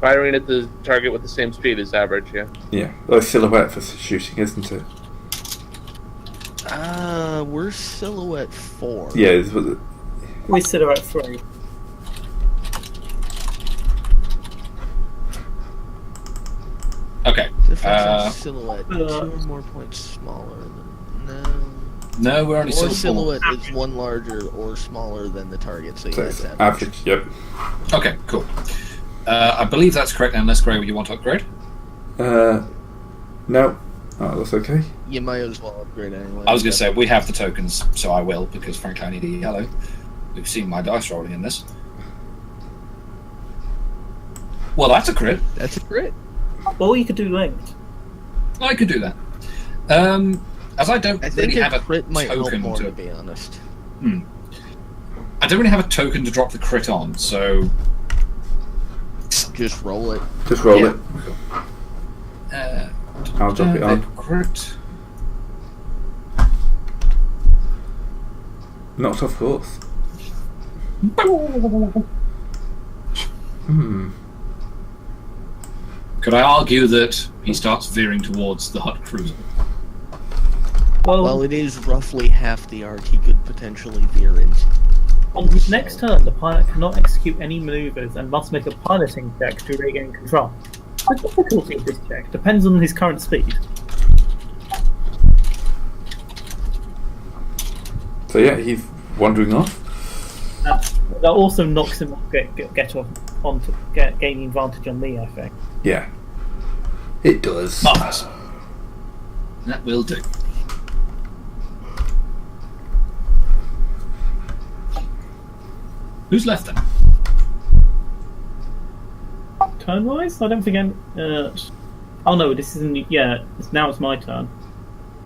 Firing at the target with the same speed is average, yeah. Yeah, well, it's silhouette for shooting, isn't it? We're silhouette 4. Yeah, it's what We silhouette 3. Okay. Difference in silhouette 2 or more points smaller than No, we're only or silhouette. silhouette is 1 larger or smaller than the target, so so yeah, it's it's average. Yep. Okay, cool. I believe that's correct, unless, Greg, you want to upgrade? No. Oh, that's okay. You might as well upgrade anyway. I was going to say, we have the tokens, so I will, because frankly I need a yellow. We've seen my dice rolling in this. Well, that's a crit. That's a crit. Or you could do linked. I could do that. As I don't I think really have a crit might help token more, to... to be honest. I don't really have a token to drop the crit on, so... Just roll it. Just roll Yeah. it. I'll drop it on. Crit. Not of course. Could I argue that he starts veering towards the hut cruiser? Well, it is roughly half the arc he could potentially veer into. On his next turn, the pilot cannot execute any maneuvers and must make a piloting check to regain control. The difficulty of this check depends on his current speed. So yeah, he's wandering off. That also knocks him off, gaining advantage on me, I think. Yeah. It does. Marvellous. That will do. Who's left then? Turn-wise? I don't think I'm... oh no, this isn't... Yeah, now it's my turn.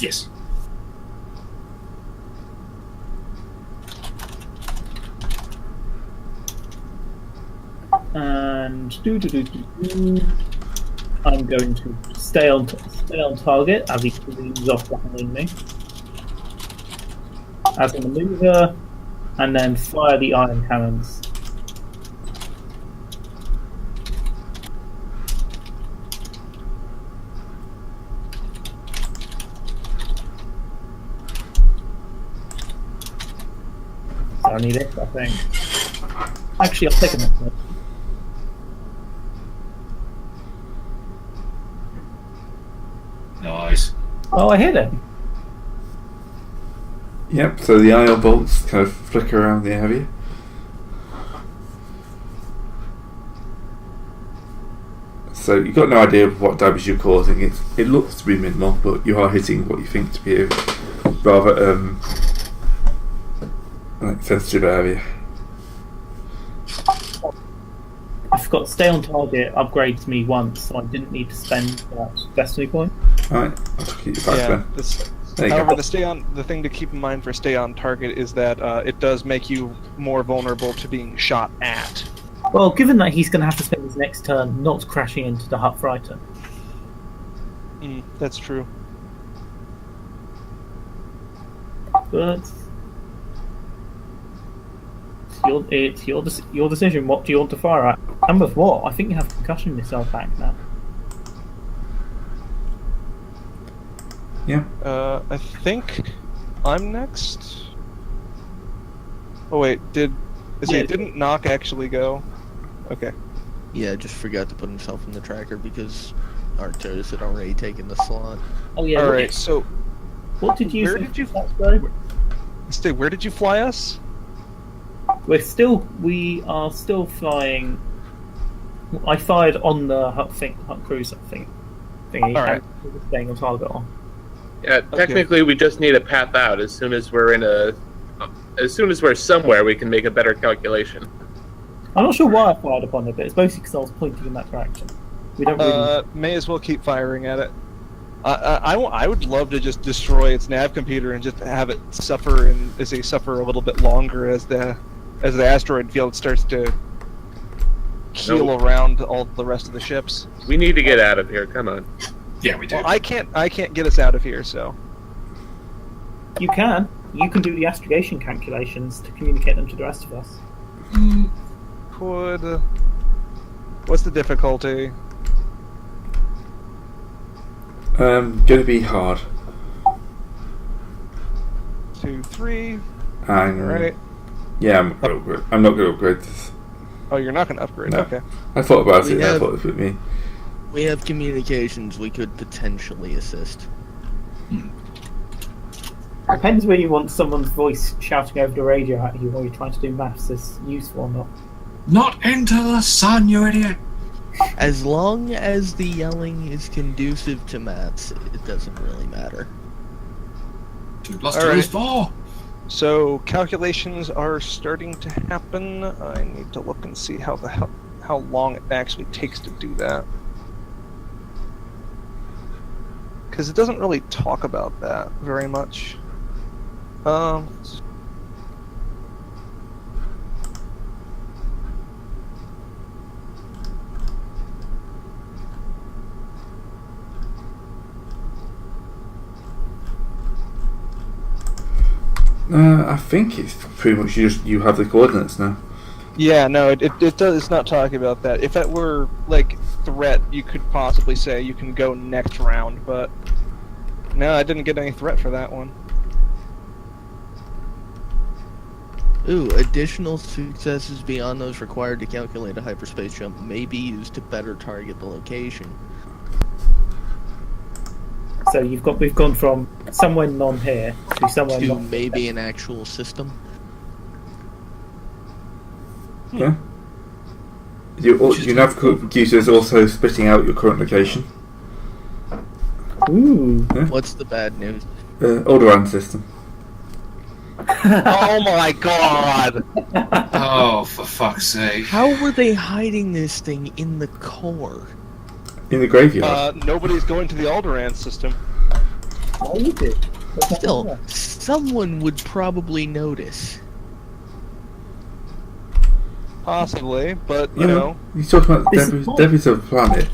Yes. And... I'm going to stay on target as he moves off behind me. As a maneuver, and then fire the iron cannons. So I need this, I think. Actually, I'll take a minute. Nice. Oh, I hit him. Yep, so the IO bolts kind of flicker around the area. So you've got no idea of what damage you're causing. It looks to be minimal, but you are hitting what you think to be a rather like sensitive area. I forgot, stay on target upgrades me once, so I didn't need to spend that destiny point. Alright, I'll keep you back Yeah. then. There you However, go. the thing to keep in mind for stay on target is that it does make you more vulnerable to being shot at. Well, given that he's going to have to spend his next turn not crashing into the hut fighter. That's true. But it's your decision. What do you want to fire at? And with what? I think you have concussion missile back now. Yeah. I think I'm next. Oh wait, didn't Knock actually go? Okay. Yeah, just forgot to put himself in the tracker because Arcturus had already taken the slot. Oh yeah. All right. So, What did you? Where say did you- that's go? where did you fly us? We are still flying. I fired on the hut cruiser thingy. All right. And we're staying on target on. Yeah, technically we just need a path out. As soon as we're somewhere, we can make a better calculation. I'm not sure why I fired upon it, but it's basically because I was pointing in that direction. We don't really. May as well keep firing at it. I would love to just destroy its nav computer and just have it suffer a little bit longer as the asteroid field starts to heal around all the rest of the ships. We need to get out of here. Come on. Yeah, we do. Well, I can't get us out of here, so. You can do the astrogation calculations to communicate them to the rest of us. Could What's the difficulty? Gonna be hard. 2, 3. And Right. yeah, I'm not gonna upgrade this. Oh, you're not going to upgrade. No. Okay. I thought about We it. And I have- thought it would be me. We have communications. We could potentially assist. Depends where you want someone's voice shouting over the radio at you while you're trying to do maths is useful or not. Not into the sun, you idiot! As long as the yelling is conducive to maths, it doesn't really matter. 2 plus All 2 right. is 4. So calculations are starting to happen. I need to look and see how long it actually takes to do that. Because it doesn't really talk about that very much. I think it's pretty much you have the coordinates now. Yeah, no, it does. It's not talking about that. If that were like threat, you could possibly say you can go next round, but no, I didn't get any threat for that one. Ooh, additional successes beyond those required to calculate a hyperspace jump may be used to better target the location. So we've gone from somewhere non here to somewhere To non maybe an actual system. Yeah. Your nav user is also spitting out your current location. Ooh. What's the bad news? Alderaan system. Oh my god! Oh, for fuck's sake. How were they hiding this thing in the core? In the graveyard. Nobody's going to the Alderaan system. Oh, you did. What's that Still, there? someone would probably notice. Possibly, but you know. You talk about This the is fine. debris of a planet.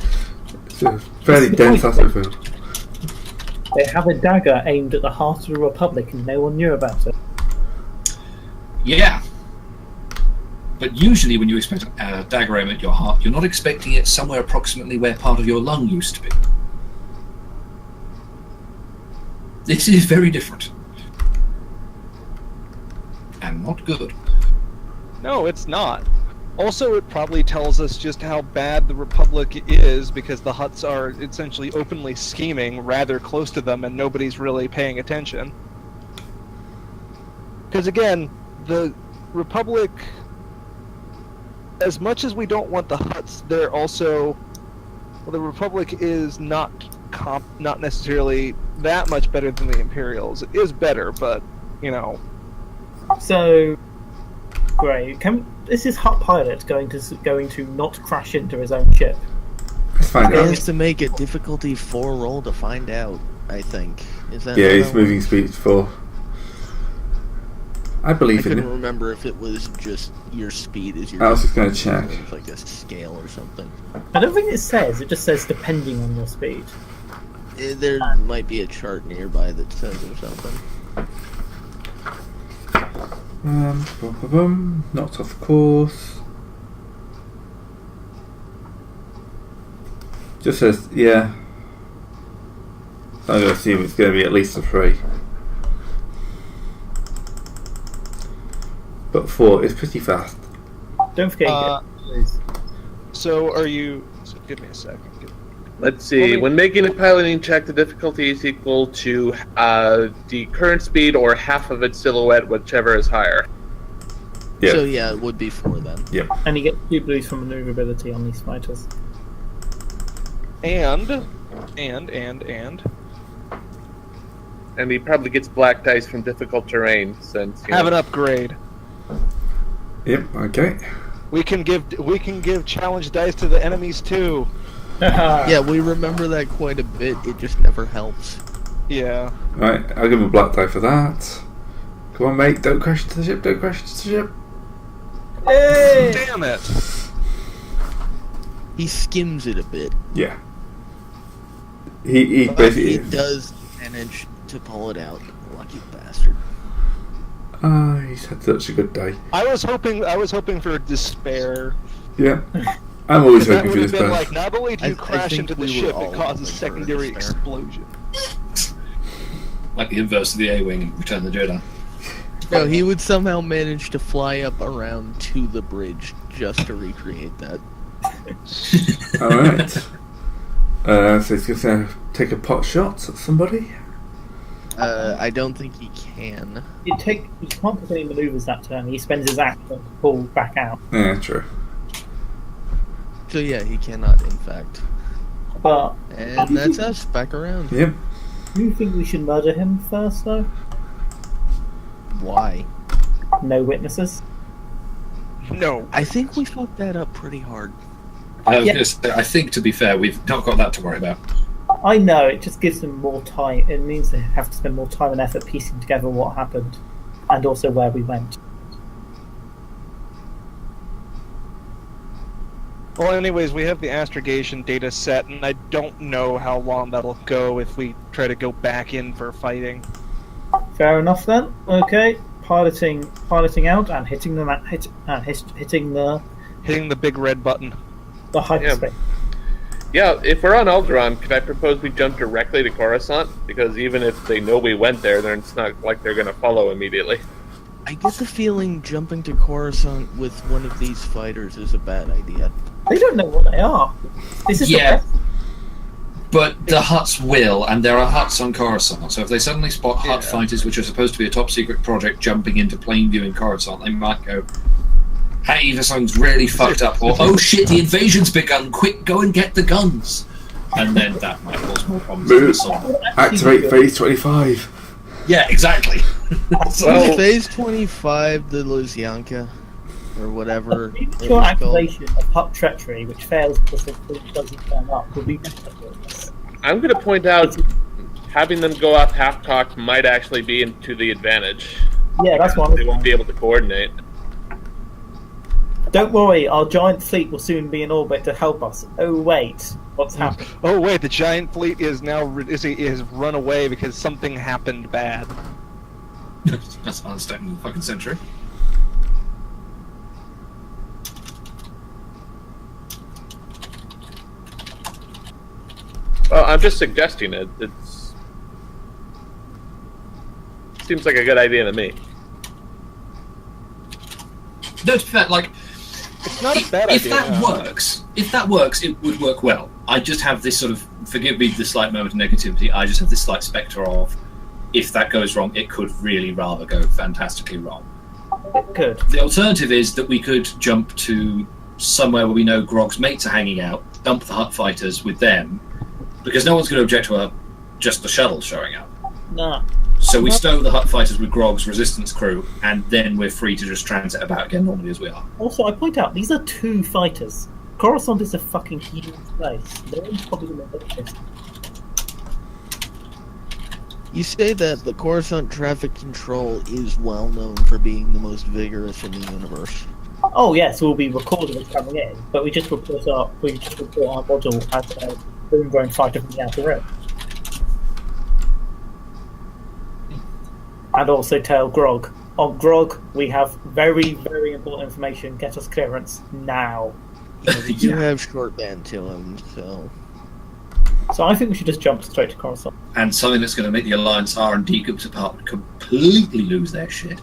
It's a fairly This is dense fine. atmosphere. They have a dagger aimed at the heart of the Republic and no one knew about it. Yeah. But usually when you expect a dagger aim at your heart, you're not expecting it somewhere approximately where part of your lung used to be. This is very different. And not good. No, it's not. Also, it probably tells us just how bad the Republic is because the Hutts are essentially openly scheming rather close to them and nobody's really paying attention. Because again, the Republic, as much as we don't want the Hutts, they're also... Well, the Republic is not necessarily that much better than the Imperials. It is better, but, you know... So, great. This is Hut Pilot going to not crash into his own ship. Let's find He out. has to make a difficulty 4 roll to find out, I think. Is that Yeah, how he's that moving works? speed 4. I I believe in couldn't it. remember if it was just your speed is your... I was just going to check. It's like a scale or something. I don't think it says. It just says depending on your speed. There might be a chart nearby that says or something. Knocked off course. Just says, yeah. I'm going to assume it's going to be at least a 3. But 4 is pretty fast. Don't forget you get So are you... So give me a second. Let's see. When making a piloting check, the difficulty is equal to the current speed or half of its silhouette, whichever is higher. Yeah. So yeah, it would be 4 then. and you get 2 blues for maneuverability on these fighters. And And he probably gets black dice from difficult terrain, since you have know, an upgrade. Yep, okay. We can give challenge dice to the enemies too. Yeah, we remember that quite a bit. It just never helps. Yeah. Right, I'll give him a black die for that. Come on, mate, don't crash into the ship, don't crash into the ship. Hey! Damn it. He skims it a bit. Yeah. He But basically... he does manage to pull it out. Lucky bastard. He's had such a good day. I was hoping for despair. Yeah. I'm always That hoping for would have this been bird. like, not only do you I crash think into the we were ship, all it causes a hoping for secondary this there. explosion. Like the inverse of the A-wing in Return of the Jedi. No, he would somehow manage to fly up around to the bridge just to recreate that. Alright. So he's going to take a pot shot at somebody. I don't think he can. He can't take any manoeuvres that turn. He spends his action to pull back out. Yeah, true. So yeah, he cannot, in fact. But And that's us, back around. Yep. do you think we should murder him first, though? Why? No witnesses. No. I think we fucked that up pretty hard. I was Yeah. going to say, I think, to be fair, we've not got that to worry about. I know, it just gives them more time. It means they have to spend more time and effort piecing together what happened, and also where we went. Well, anyways, we have the astrogation data set, and I don't know how long that'll go if we try to go back in for fighting. Fair enough then. Okay, piloting out and hitting the Hitting the big red button. hyperspace. Yeah, if we're on Alderaan, could I propose we jump directly to Coruscant? Because even if they know we went there, then it's not like they're going to follow immediately. I get the feeling jumping to Coruscant with one of these fighters is a bad idea. They don't know what they are. This is Yeah. the best. But the Hutts will, and there are Hutts on Coruscant, so if they suddenly spot Hutt Yeah. fighters, which are supposed to be a top-secret project, jumping into plain view in Coruscant, they might go, hey, either something's really fucked up, or, oh shit, the invasion's begun, quick, go and get the guns! And then that might cause more problems. Move. than the song. Activate phase 25. Yeah, exactly. Well- Phase 25, the Luzyanka, or whatever. it was Premature called. activation of Hutt treachery, which fails because the fleet doesn't turn up, will be better for us. I'm going to point out having them go off half-cocked might actually be into the advantage. Yeah, that's one. They won't be able to coordinate. Don't worry, our giant fleet will soon be in orbit to help us. Oh wait, what's happened? Oh wait, the giant fleet is now is run away because something happened bad. That's an understatement of the fucking century. Well, I'm just suggesting it. It's seems like a good idea to me. No, to be fair, like, It's not a bad if idea. that works, it would work well. I just have this sort of, forgive me the slight moment of negativity, I just have this slight spectre of, if that goes wrong, it could really rather go fantastically wrong. Good. The alternative is that we could jump to somewhere where we know Grog's mates are hanging out, dump the Hutt fighters with them, because no one's going to object to just the shuttle showing up. Nah. So we stow the Hutt fighters with Grog's resistance crew, and then we're free to just transit about again normally as we are. Also, I point out, these are two fighters. Coruscant is a fucking huge place. They're probably going to make this. You say that the Coruscant traffic control is well known for being the most vigorous in the universe. Oh yes, we'll be recording it coming in, but we just report our model as a homegrown fighter from the outer rim. And also tell Grog. On Grog, we have very, very important information. Get us clearance now. We do have short band to him, so... So I think we should just jump straight to Coruscant. And something that's going to make the Alliance R&D department completely lose their shit.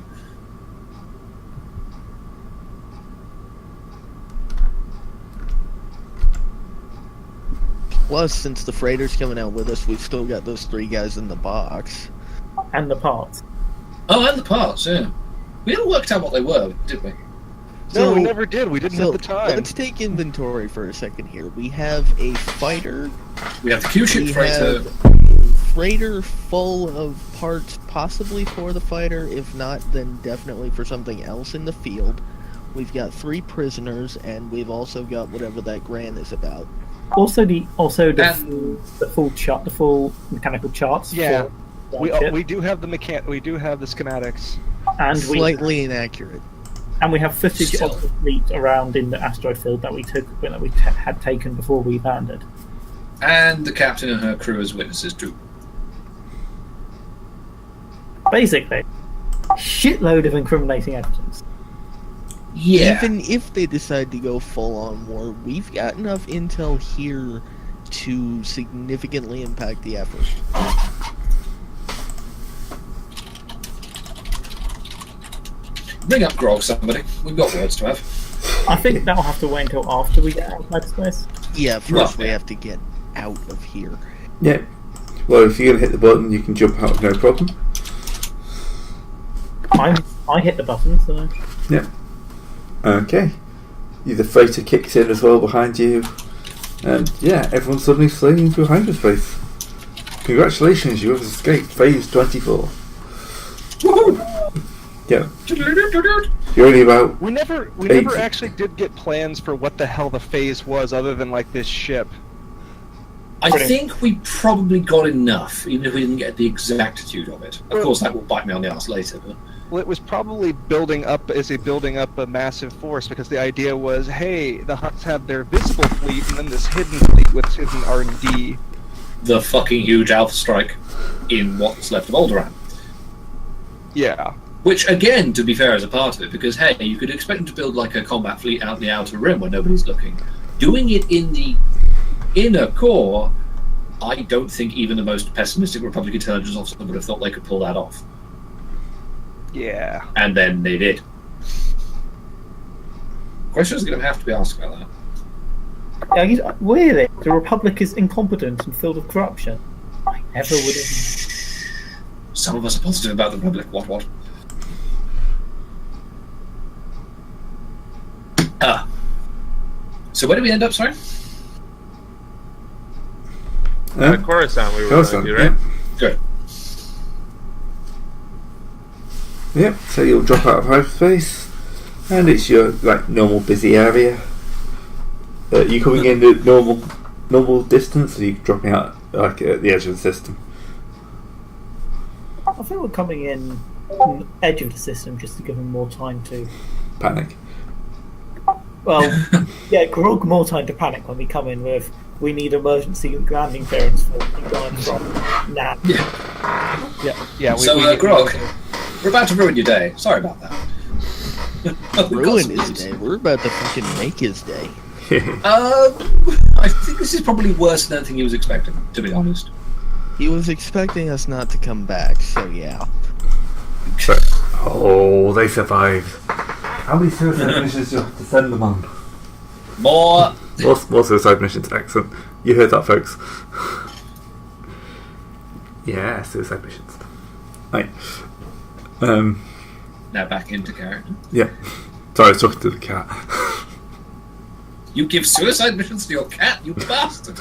Plus, since the freighter's coming out with us, we've still got those 3 guys in the box. And the parts. Oh, and the parts, yeah. We haven't worked out what they were, did we? No, we So- never did. We didn't So, have the time. let's take inventory for a second here. We have a fighter, We have the Q-ship we freighter. have a freighter full of parts possibly for the fighter. If not, then definitely for something else in the field. We've got 3 prisoners, and we've also got whatever that grant is about. Also the And- full mechanical charts. Yeah. for we the ship. we do have the schematics. and we Slightly inaccurate. have footage Still. of the fleet around in the asteroid field that we had taken before we landed. And the captain and her crew as witnesses, too. Basically, shitload of incriminating evidence. Yeah. Even if they decide to go full-on war, we've got enough intel here to significantly impact the effort. Bring up Grog, somebody. We've got words to have. I think that'll have to wait until after we get out of hyperspace. Yeah, first we have to get out of here. Yeah. Well, if you're going to hit the button, you can jump out, no problem. I hit the button, so... Yeah. Okay. The freighter kicks in as well behind you. And yeah, everyone's suddenly sailing into hyperspace. Congratulations, you have escaped phase 24. Woohoo! Yeah. You're only about... We never 80. actually did get plans for what the hell the phase was, other than like this ship. I think we probably got enough, even if we didn't get the exactitude of it. Of course, that will bite me on the ass later, but... Well, it was probably building up a massive force, because the idea was, hey, the Hutts have their visible fleet, and then this hidden fleet with hidden R&D. The fucking huge Alpha Strike in what's left of Alderaan. Yeah. Which, again, to be fair, is a part of it, because, hey, you could expect them to build like a combat fleet out in the outer rim where nobody's looking. Doing it in the inner core, I don't think even the most pessimistic Republic intelligence officer would have thought they could pull that off. Yeah. And then they did. Questions are going to have to be asked about that. Yeah, really? The Republic is incompetent and filled with corruption. I never would have... Some of us are positive about the Republic. What? So where did we end up, sorry? Coruscant we were Coruscant, going to, right? Good. Yep, so you'll drop out of hyperspace, and it's your normal busy area. You coming in at normal distance, or you dropping out at the edge of the system? I think we're coming in on the edge of the system just to give them more time to... Panic. Well, yeah, Grog more time to panic when we come in with, we need emergency landing clearance for going from now. Yeah. So, Grog, we're about to ruin your day. Sorry about that. Ruin his day. We're about to fucking make his day. I think this is probably worse than anything he was expecting, to be honest. He was expecting us not to come back, so yeah. Oh, they survived. How many suicide missions do you have to send them on? More suicide missions, excellent. You heard that, folks. Yeah, suicide missions. Right. Now back into character. Yeah. Sorry, I was talking to the cat. You give suicide missions to your cat, you bastard!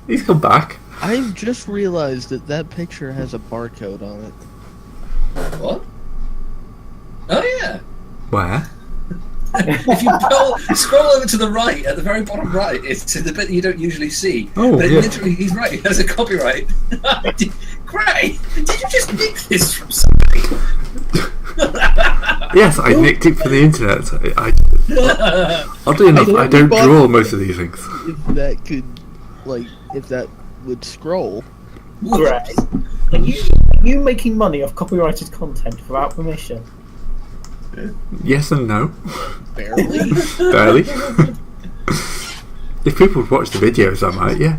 He's come back. I've just realized that picture has a barcode on it. What? Oh yeah! Where? If you scroll over to the right, at the very bottom right, it's the bit you don't usually see. Oh, but yeah. literally, he's right, it has a copyright. Gray, did you just nick this from somebody? Yes, I nicked it from the internet. Oddly enough, I don't draw most of these things. If that would scroll. Gray, are you making money off copyrighted content without permission? Yes and no. Barely. Barely. If people would watch the videos, I might, yeah.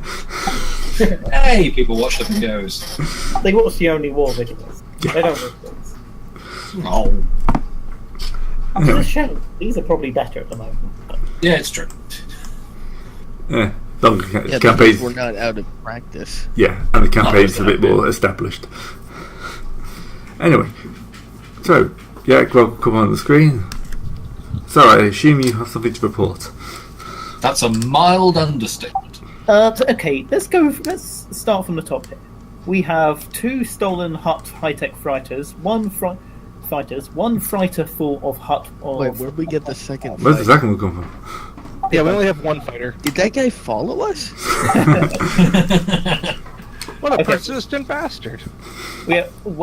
Hey, people watch the videos. They watch the Only War videos. Yeah. They don't watch this. Oh. That's a shame. These are probably better at the moment. Yeah, it's true. Yeah. Yeah, because we're not out of practice. Yeah, and the campaign's a bit more established. Anyway, so, yeah, Grog, come on the screen. So, I assume you have something to report. That's a mild understatement. Okay, let's start from the top here. We have 2 stolen Hutt high-tech freighters, one freighter full of Hutt... Wait, where'd we get the second Where's the fighter? second one come from? Yeah, we only have one fighter. Did that guy follow us? What a persistent bastard. We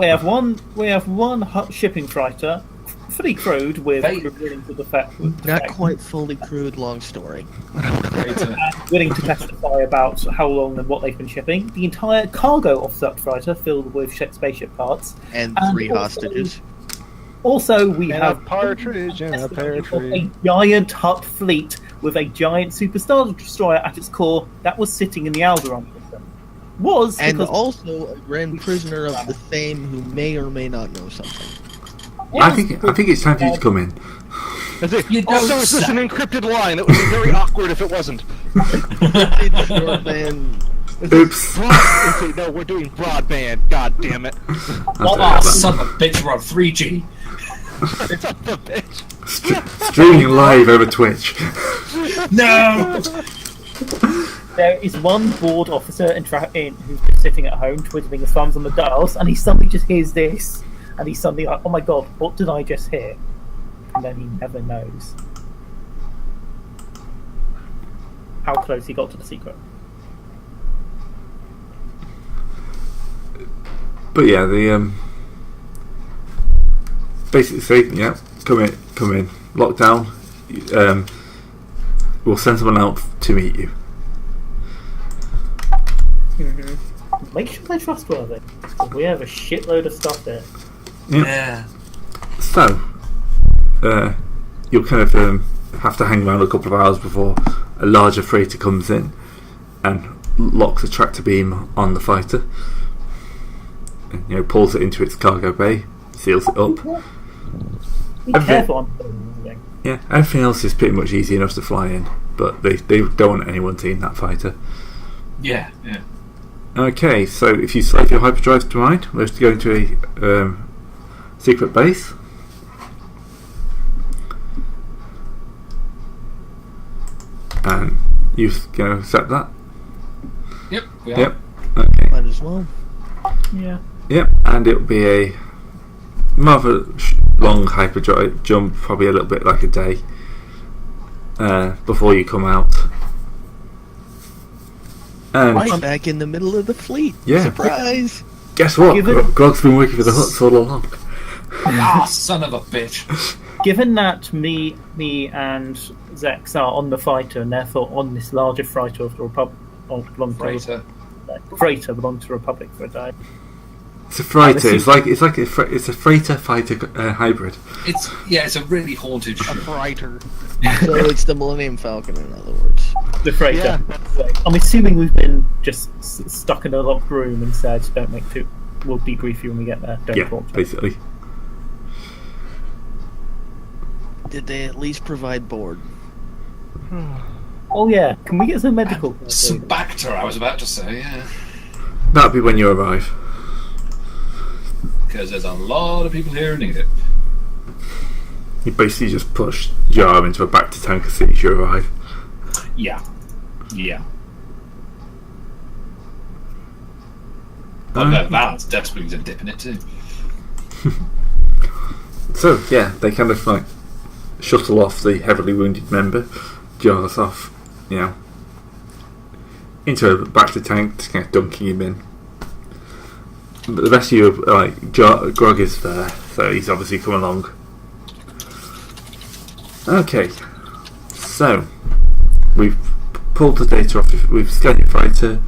have one Hutt shipping freighter, fully crewed with crew willing to defect. Not quite fully crewed, long story. And willing to testify about how long and what they've been shipping. The entire cargo of such freighter filled with spaceship parts. And 3 hostages. Also, we And have a partridge and a pear a tree. giant Hutt fleet with a giant superstar destroyer at its core that was sitting in the Alderaan system. And Because also a grand prisoner of the same who may or may not know something. I think it's time for you to come in. Is it? You don't Also, is this an say. encrypted line? It would be very awkward if it wasn't. Man, Oops. No, we're doing broadband. God damn it! Oh, son of a bitch, we're on 3G. It's up the bitch. Streaming live over Twitch. No! there is one board officer who's just sitting at home twiddling his thumbs on the dials, and he suddenly just hears this, and he's suddenly like, "Oh my god, what did I just hear?" And then he never knows how close he got to the secret. But yeah, the basically say, yeah, come in, lockdown. We'll send someone out to meet you. Make sure they're trustworthy. 'Cause we have a shitload of stuff there. Yeah. So, you'll kind of have to hang around a couple of hours before a larger freighter comes in and locks a tractor beam on the fighter. And, pulls it into its cargo bay, seals it up. Be Okay. careful on everything. Yeah, everything else is pretty much easy enough to fly in, but they don't want anyone seeing that fighter. Yeah, yeah. Okay, so if you save your hyperdrive to mind, we're to go into a secret base. And you set that. Yep, we are. Yep. Okay. might as well. Yeah. Yep, and it'll be a rather long hyperdrive jump, probably a little bit like a day before you come out. And Right back in the middle of the fleet. Yeah. Surprise! guess what? Given- Grog's been working for the Huts all along. Ah, son of a bitch. Given that me and Zex are on the fighter and therefore on this larger freighter of the Republic, Freighter. freighter belongs to the Republic for a day. It's a freighter. It's a freighter fighter hybrid. It's a really haunted A ship. frighter. So it's the Millennium Falcon, in other words. The freighter. Yeah. I'm assuming we've been just stuck in a locked room and said, "Don't make too." We'll debrief you when we get there. Don't Yeah, talk to us." basically. Did they at least provide board? Oh yeah, can we get some medical? Spectre, I was about to say, yeah. That'll be when you arrive. Because there's a lot of people here who need it. You basically just push your arm into a back to tank as soon as you arrive. Yeah. Yeah. Uh, Val's desperately needs a dip in it too. So yeah, they kind of like shuttle off the heavily wounded member, jars off, into a back to tank, just kind of dunking him in. But the rest of you, Grog is there, so he's obviously come along. Okay, so we've pulled the data off. We've scanned your fighter,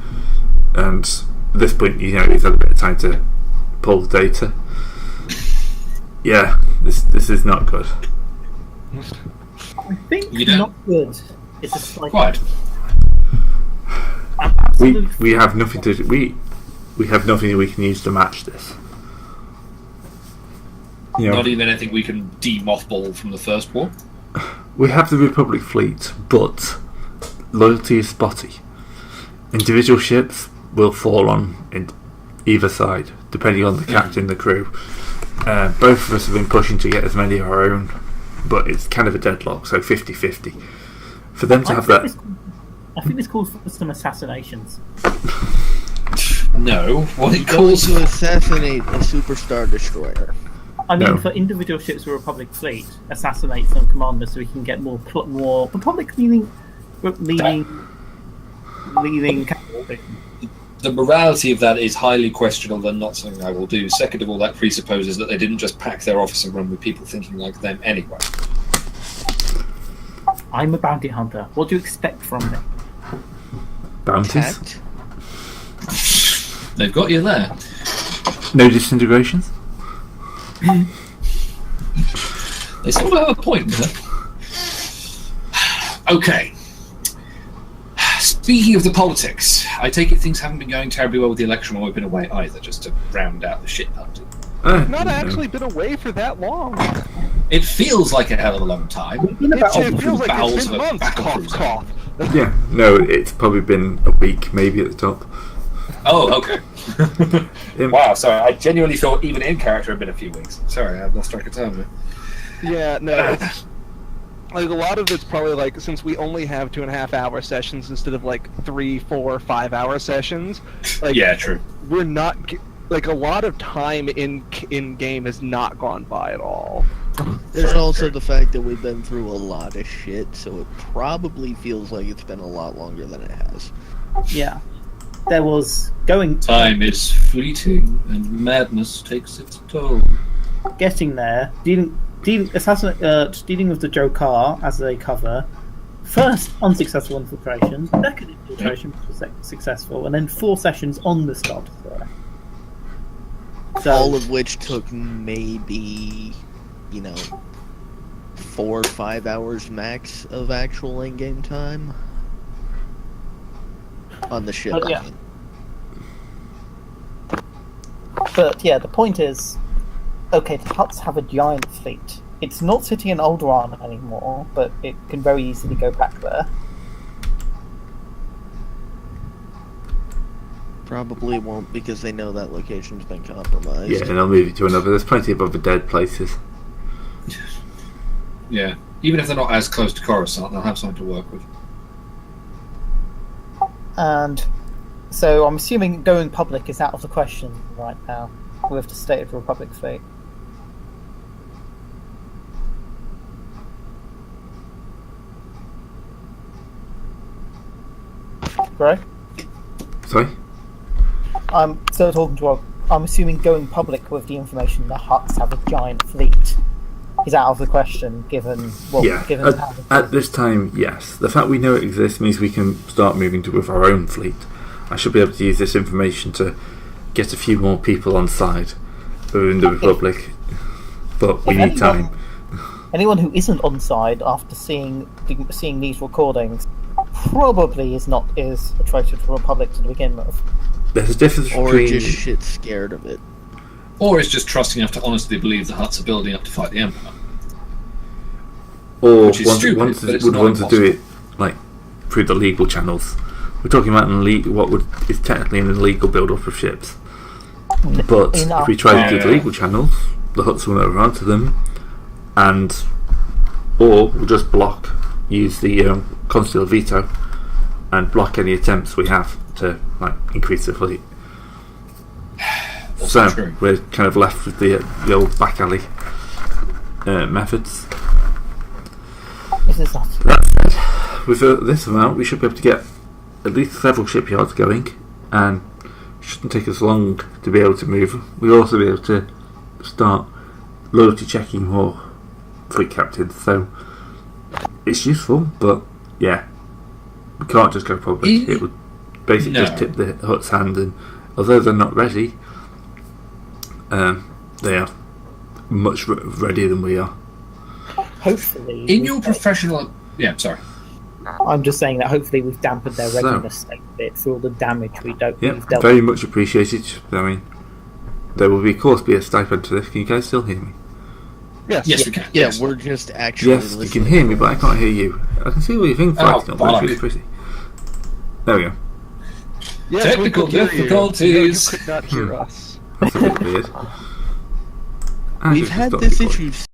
and at this point, he's had a bit of time to pull the data. Yeah, this is not good. I think You don't- not good. It's just like Quite. We have nothing to we have nothing we can use to match this. Not even anything we can de-mothball from the first war. We have the Republic fleet, but loyalty is spotty. Individual ships will fall on in either side, depending on the captain and the crew. Both of us have been pushing to get as many of our own, but it's kind of a deadlock, so 50-50. For them to have that... I think it's called for some assassinations. No, what it Going calls to assassinate a superstar destroyer. I mean, No. for individual ships of Republic fleet, assassinate some commanders so we can get more Republic leading. the morality of that is highly questionable and not something I will do. Second of all, that presupposes that they didn't just pack their officer room with people thinking like them anyway. I'm a bounty hunter. What do you expect from me? bounties. Tact? They've got you there. No disintegrations. They still have a point, huh? Okay. Speaking of the politics, I take it things haven't been going terribly well with the election while we've been away either, just to round out the shit party. Not actually been away for that long. It feels like a hell of a long time. It feels like it's been months. Cough, cough. Yeah, no, it's probably been a week, maybe at the top. Oh, okay. Wow, sorry, I genuinely thought even in character had been a few weeks. Sorry, I've lost track of time. Yeah, no, it's, like a lot of it's probably like since we only have 2.5 hour sessions instead of like 3, 4, 5 hour sessions. Like, yeah, true. We're not like a lot of time in game has not gone by at all. There's also the fact that we've been through a lot of shit, so it probably feels like it's been a lot longer than it has. Yeah. There was going... Time is fleeting, and madness takes its toll. Getting there, dealing with the Jokar as a cover. First, unsuccessful infiltration. Second infiltration was successful. And then 4 sessions on the Star Destroyer. So, all of which took maybe, 4 or 5 hours max of actual in-game time on the ship. Yeah. But yeah, the point is, okay, the Hutts have a giant fleet. It's not sitting in Alderaan anymore, but it can very easily go back there. Probably won't, because they know that location's been compromised. Yeah, and they'll move it to another. There's plenty of other dead places. Yeah, even if they're not as close to Coruscant, they'll have something to work with. And so I'm assuming going public is out of the question right now with the State of the Republic fleet. Right? Sorry? I'm still talking to Rob. I'm assuming going public with the information the Hutts have a giant fleet is out of the question, given at this time, yes. The fact we know it exists means we can start moving with our own fleet. I should be able to use this information to get a few more people on side within the Republic, but we need time. Anyone who isn't on side after seeing these recordings probably is a traitor to the Republic to begin with. There's a difference or between... just shit scared of it. Or is just trusting enough to honestly believe the Hutts are building up to fight the Empire. Or Which is want to do it like through the legal channels. We're talking about what is technically an illegal build-up of ships. But if we try to do the legal channels, the Hutts will know around to them, or we'll just use the consular veto and block any attempts we have to increase the fleet. So true. We're kind of left with the old back alley methods. That said, with this amount, we should be able to get at least several shipyards going, and it shouldn't take us long to be able to move. We'll also be able to start loyalty checking more fleet captains. So it's useful, but yeah, we can't just go public. It would basically just tip the Hutt's hand, and although they're not ready, they are much readier than we are. Hopefully, in your professional... Yeah, sorry. I'm just saying that hopefully we've dampened their readiness a bit for all the damage we've dealt very much appreciated. I mean, there will of course be a stipend to this. Can you guys still hear me? Yes, we can. Yeah, yes. we're just actually listening. You can hear me, but I can't hear you. I can see all your things lighting up, but it's really pretty. There we go. Yes, Technical difficulties. You could not hear us. That's a bit weird. We've had this issue